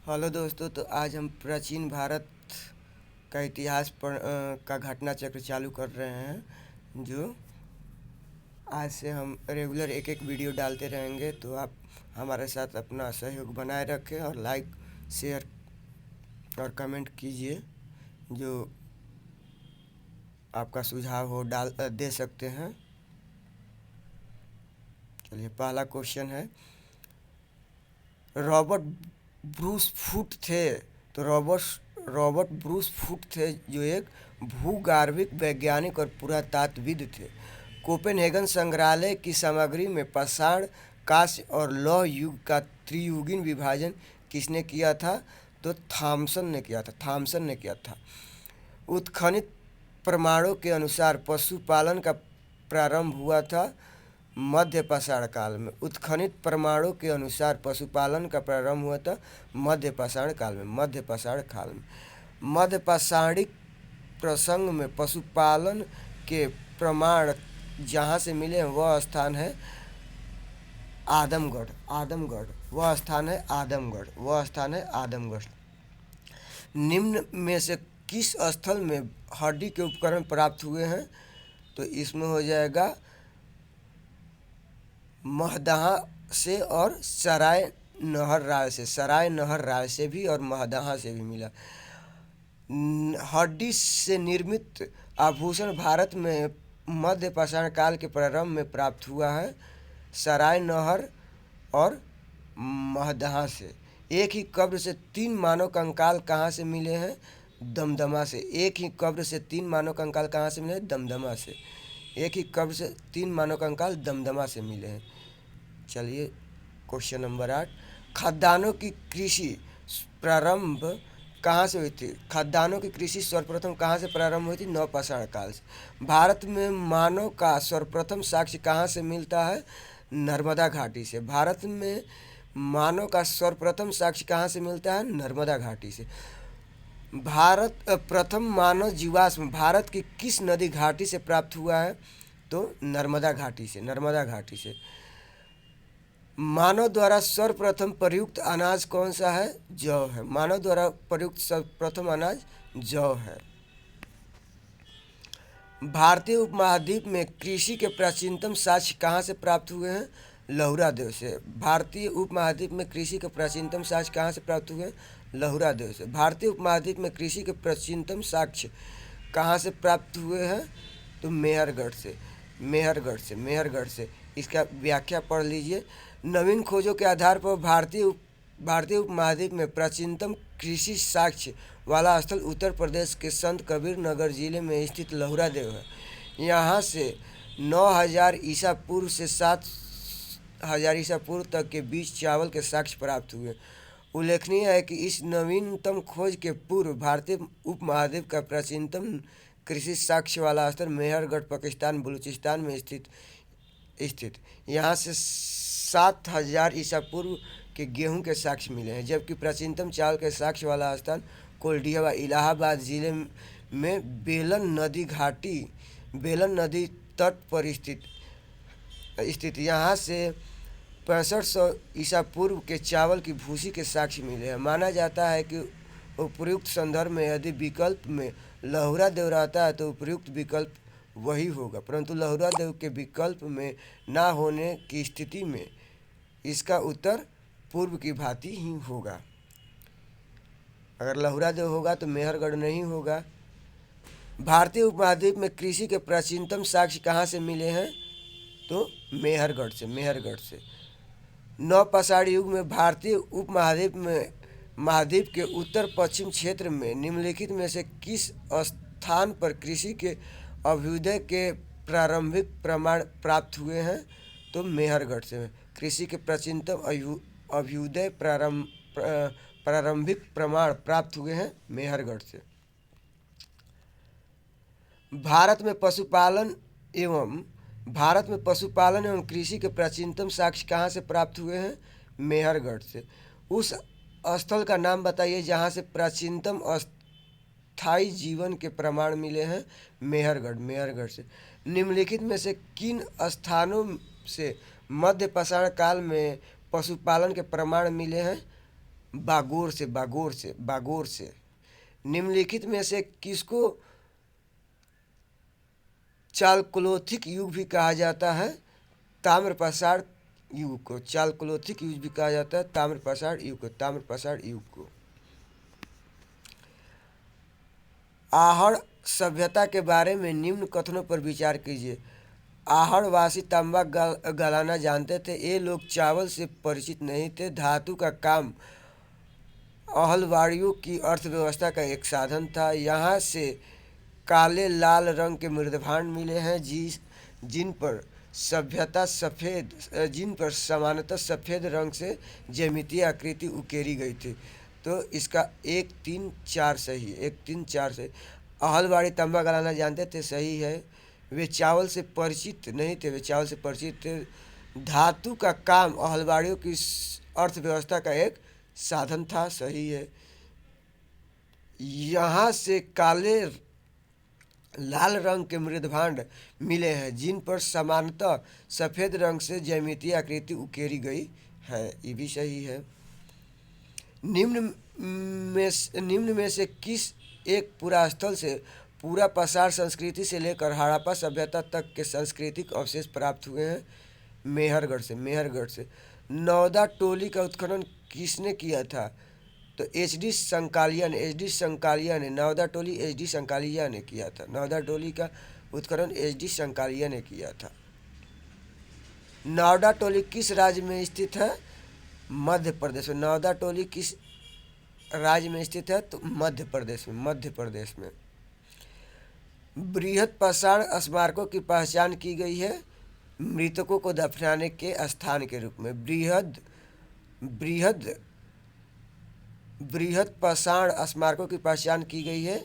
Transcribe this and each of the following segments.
Hello दोस्तों। तो आज हम प्राचीन भारत का इतिहास का घटना चक्र चालू कर रहे हैं। जो आज से हम रेगुलर एक एक वीडियो डालते रहेंगे, तो आप हमारे साथ अपना सहयोग बनाए रखें और लाइक, शेयर और कमेंट कीजिए। जो आपका सुझाव हो दे सकते हैं। चलिए, पहला क्वेश्चन है, रॉबर्ट ब्रूस फुट थे। तो रॉबर्ट ब्रूस फुट थे, जो एक भूगर्भिक वैज्ञानिक और पुरातत्वविद थे। कोपेनहेगन संग्रहालय की सामग्री में पाषाण, कांस्य और लौह युग का त्रियुगीन विभाजन किसने किया था? तो थॉमसन ने किया था। उत्खनित प्रमाणों के अनुसार पशुपालन का प्रारंभ हुआ था मध्य पाषाण काल में। उत्खनित प्रमाणों के अनुसार पशुपालन का प्रारंभ हुआ था मध्य पाषाण काल में। मध्य पाषाणिक प्रसंग में पशुपालन के प्रमाण जहाँ से मिले हैं वह स्थान है आदमगढ़। वह स्थान है आदमगढ़। निम्न में से किस स्थल में हड्डी के उपकरण प्राप्त हुए हैं? तो इसमें हो जाएगा महदहा से और सराय नहर राय से भी और महदहा से भी मिला। हड्डी से निर्मित आभूषण भारत में मध्य पाषाण काल के प्रारंभ में प्राप्त हुआ है सराय नहर और महदहा से। एक ही कब्र से 3 मानव कंकाल कहाँ से मिले हैं? दमदमा से। एक ही कब्र से 3 मानव कंकाल कहाँ से मिले हैं? दमदमा से। एक ही कब्र से 3 मानव कंकाल दमदमा से मिले हैं। चलिए, क्वेश्चन नंबर 8, खाद्यान्नों की कृषि प्रारंभ कहाँ से हुई थी? खाद्यान्नों की कृषि सर्वप्रथम कहाँ से प्रारंभ हुई थी? नवपाषाण काल से। भारत में मानव का सर्वप्रथम साक्ष्य कहाँ से मिलता है? नर्मदा घाटी से। भारत में मानव का सर्वप्रथम साक्ष्य कहाँ से मिलता है? नर्मदा घाटी से। प्रथम मानव जीवाश्म भारत की किस नदी घाटी से प्राप्त हुआ है? तो नर्मदा घाटी से। मानव द्वारा सर्वप्रथम प्रयुक्त अनाज कौन सा है? जौ है। मानव द्वारा प्रयुक्त सर्वप्रथम अनाज जौ है। भारतीय उपमहाद्वीप में कृषि के प्राचीनतम साक्ष्य कहाँ से प्राप्त हुए हैं? लहुरा देव से। भारतीय उपमहाद्वीप में कृषि के प्राचीनतम साक्ष्य कहाँ से प्राप्त हुए हैं? लहुरा देव से। भारतीय उपमहाद्वीप में कृषि के प्राचीनतम साक्ष्य कहाँ से प्राप्त हुए हैं? तो मेहरगढ़ से। इसका व्याख्या पढ़ लीजिए। नवीन खोजों के आधार पर भारतीय उपमहाद्वीप में प्राचीनतम कृषि साक्ष्य वाला स्थल उत्तर प्रदेश के संत कबीर नगर जिले में स्थित लहुरा देव है। यहाँ से 9000 ईसा पूर्व से 7000 ईसा पूर्व तक के बीच चावल के साक्ष्य प्राप्त हुए। उल्लेखनीय है कि इस नवीनतम खोज के पूर्व भारतीय उपमहाद्वीप का प्राचीनतम कृषि साक्ष्य वाला स्थल मेहरगढ़ पाकिस्तान बलूचिस्तान में स्थित यहाँ से 7000 ईसा पूर्व के गेहूं के साक्ष्य मिले हैं, जबकि प्राचीनतम चावल के साक्ष्य वाला स्थान कोल्डिया इलाहाबाद जिले में बेलन नदी तट पर स्थित यहाँ से 6500 ईसा पूर्व के चावल की भूसी के साक्ष्य मिले हैं। माना जाता है कि उपयुक्त संदर्भ में यदि विकल्प में लहुरा देव रहता है तो उपयुक्त विकल्प वही होगा, परंतु लहुरा देव के विकल्प में ना होने की स्थिति में इसका उत्तर पूर्व की भांति ही होगा। अगर लहुरा देव होगा तो मेहरगढ़ नहीं होगा। भारतीय उपमहाद्वीप में कृषि के प्राचीनतम साक्ष्य कहाँ से मिले हैं? तो मेहरगढ़ से। नवपाषाण युग में भारतीय महाद्वीप के उत्तर पश्चिम क्षेत्र में निम्नलिखित में से किस स्थान पर कृषि के अभ्युदय के प्रारंभिक प्रमाण प्राप्त हुए हैं? तो मेहरगढ़ से। कृषि के प्राचीनतम अभ्युदय प्रारंभिक प्रमाण प्राप्त हुए हैं मेहरगढ़ से। भारत में पशुपालन एवं कृषि के प्राचीनतम साक्ष्य कहाँ से प्राप्त हुए हैं? मेहरगढ़ से। उस स्थल का नाम बताइए जहाँ से प्राचीनतम स्थायी जीवन के प्रमाण मिले हैं? मेहरगढ़ से। निम्नलिखित में से किन स्थानों से मध्य पाषाण काल में पशुपालन के प्रमाण मिले हैं? बागोर से निम्नलिखित में से किसको चालकोलिथिक युग भी कहा जाता है? ताम्रपाषाण युग को चालकोलिथिक युग भी कहा जाता है। ताम्रपाषाण युग को आहड़ सभ्यता के बारे में निम्न कथनों पर विचार कीजिए। आहड़वासी तांबा गलाना जानते थे। ये लोग चावल से परिचित नहीं थे। धातु का काम अहलवाड़ियों की अर्थव्यवस्था का एक साधन था। यहाँ से काले लाल रंग के मृदभांड मिले हैं जिन पर सामान्यतः सफ़ेद रंग से ज्यामितीय आकृति उकेरी गई थी। तो इसका 1, 3, 4 सही है। 1, 3, 4 सही। अहलवाड़ी तांबा गलाना जानते थे, सही है। वे चावल से परिचित नहीं थे, वे चावल से परिचित थे। धातु का काम अहलवाड़ियों की अर्थव्यवस्था का एक साधन था, सही है। यहाँ से काले लाल रंग के मृदभांड मिले हैं जिन पर सामान्यतः सफ़ेद रंग से ज्यामितीय आकृति उकेरी गई है, ये भी सही है। निम्न में से किस एक पुरास्थल से पूरा पसार संस्कृति से लेकर हड़प्पा सभ्यता तक के सांस्कृतिक अवशेष प्राप्त हुए हैं? मेहरगढ़ से। नौदा टोली का उत्खनन किसने किया था? तो एच.डी. संकालिया ने नौदा टोली एच.डी. संकालिया ने किया था। नौदा टोली का उत्खनन एच.डी. संकालिया ने किया था। नौदा टोली किस राज्य में स्थित है? मध्य प्रदेश में। नौदा टोली किस राज्य में स्थित है? तो मध्य प्रदेश में। बृहद पाषाण स्मारकों की पहचान की गई है मृतकों को दफनाने के स्थान के रूप में। बृहद पाषाण स्मारकों की पहचान की गई है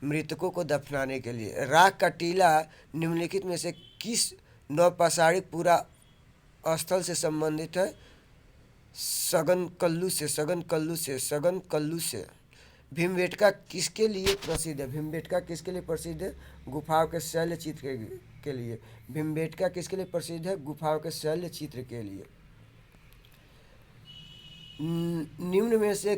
मृतकों को दफनाने के लिए। राख का टीला निम्नलिखित में से किस नवपाषाणिक पुरा स्थल से संबंधित है? सघन कल्लू से। भीमबेटका किसके लिए प्रसिद्ध है? गुफाओं के शैल चित्र के लिए। भीमबेटका किसके लिए प्रसिद्ध है? गुफाओं के शैल चित्र के लिए। निम्न में से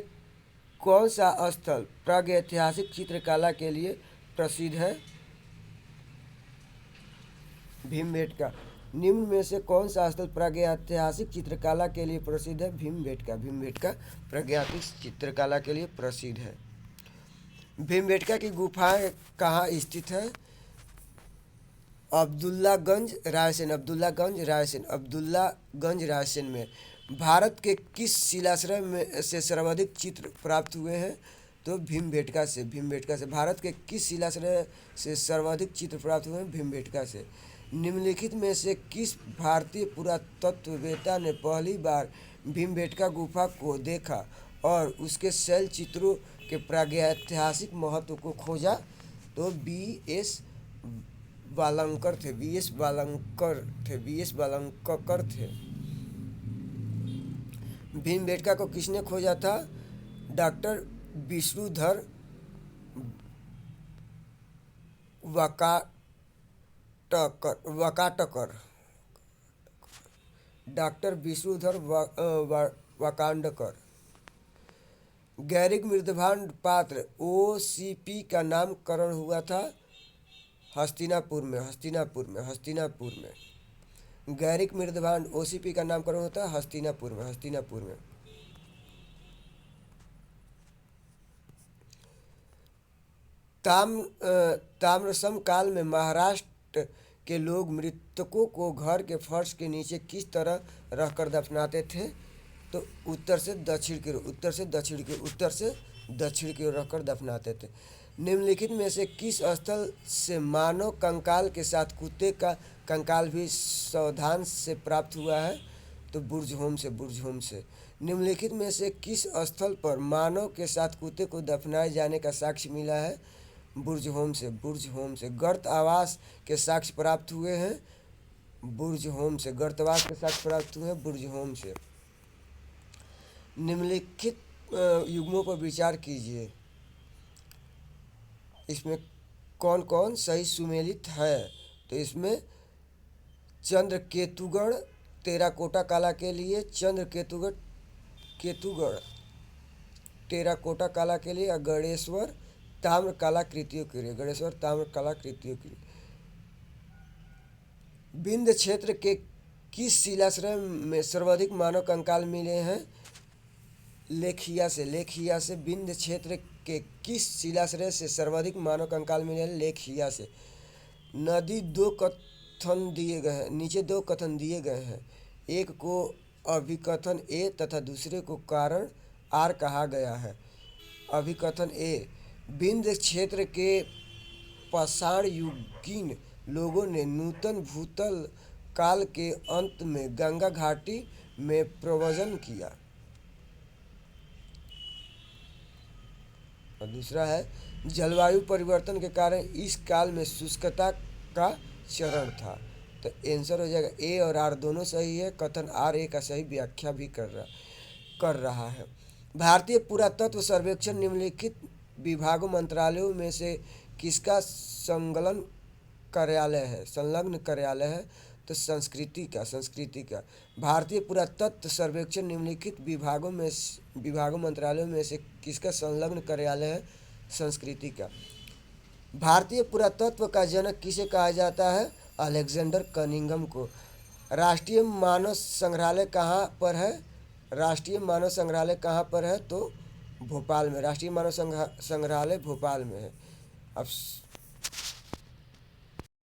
कौन सा स्थल प्रागैतिहासिक चित्रकला के लिए प्रसिद्ध है? भीमबेटका। निम्न में से कौन सा स्थल प्रागैतिहासिक चित्रकला के लिए प्रसिद्ध है? भीमबेटका प्रागैतिहासिक चित्रकला के लिए प्रसिद्ध है। भीमबेटका की गुफाएं कहाँ स्थित है? अब्दुल्लागंज रायसेन में। भारत के किस शिलाश्रय में से सर्वाधिक चित्र प्राप्त हुए हैं? तो भीमबेटका से। भारत के किस शिलाश्रय से सर्वाधिक चित्र प्राप्त हुए हैं? भीमबेटका से। निम्नलिखित में से किस भारतीय पुरातत्ववेत्ता ने पहली बार भीमबेटका गुफा को देखा और उसके शैल चित्रों के प्रागैतिहासिक महत्व को खोजा? तो बी.एस. वालंकर थे। भीमबेटका को किसने खोजा था? डॉक्टर विष्णुधर वाकाटकर। गैरिक मृदभांड पात्र OCP का नामकरण हुआ था हस्तिनापुर में। गैरिक मृदभांड OCP का नामकरण होता है हस्तिनापुर में। ताम्रसम काल में महाराष्ट्र के लोग मृतकों को घर के फर्श के नीचे किस तरह रखकर दफनाते थे? तो उत्तर से दक्षिण की ओर रखकर दफनाते थे। निम्नलिखित में से किस स्थल से मानव कंकाल के साथ कुत्ते का कंकाल भी सावधान से प्राप्त हुआ है? तो बुर्ज होम से। निम्नलिखित में से किस स्थल पर मानव के साथ कुत्ते को दफनाए जाने का साक्ष्य मिला है? बुर्ज होम से। गर्त आवास के साक्ष्य प्राप्त हुए हैं बुर्ज होम से। निम्नलिखित युग्मों पर विचार कीजिए। इसमें कौन कौन सही सुमेलित है? तो इसमें चंद्रकेतुगढ़ टेराकोटा कला के लिए केतुगढ़ टेराकोटा कला के लिए और गणेश्वर ताम्र कलाकृतियों के लिए। गणेश्वर ताम्र कलाकृतियों के लिए। विंध्य क्षेत्र के किस शिलाश्रय में सर्वाधिक मानव कंकाल मिले हैं? लेखिया से। लेखिया से विंध्य क्षेत्र के किस शिलाश्रय से सर्वाधिक मानव कंकाल मिले हैं? लेखिया से। नदी दो कथन दिए गए हैं, नीचे दो कथन दिए गए हैं। एक को अभिकथन ए तथा दूसरे को कारण आर कहा गया है। अभिकथन ए, विंध्य क्षेत्र के पाषाण युगीन लोगों ने नूतन भूतल काल के अंत में गंगा घाटी में प्रव्रजन किया। और दूसरा है, जलवायु परिवर्तन के कारण इस काल में शुष्कता का चरण था। तो आंसर हो जाएगा ए और आर दोनों सही है। कथन आर ए का सही व्याख्या भी कर रहा है। भारतीय पुरातत्व सर्वेक्षण निम्नलिखित विभागों मंत्रालयों में से किसका संलग्न कार्यालय है? तो संस्कृति का। भारतीय पुरातत्व सर्वेक्षण निम्नलिखित विभागों मंत्रालयों में से किसका संलग्न कार्यालय है? संस्कृति का। भारतीय पुरातत्व का जनक किसे कहा जाता है? अलेक्जेंडर कनिंघम को। राष्ट्रीय मानव संग्रहालय कहाँ पर है? राष्ट्रीय मानव संग्रहालय कहाँ पर है? तो भोपाल में। राष्ट्रीय मानव संग्रहालय भोपाल में है। अब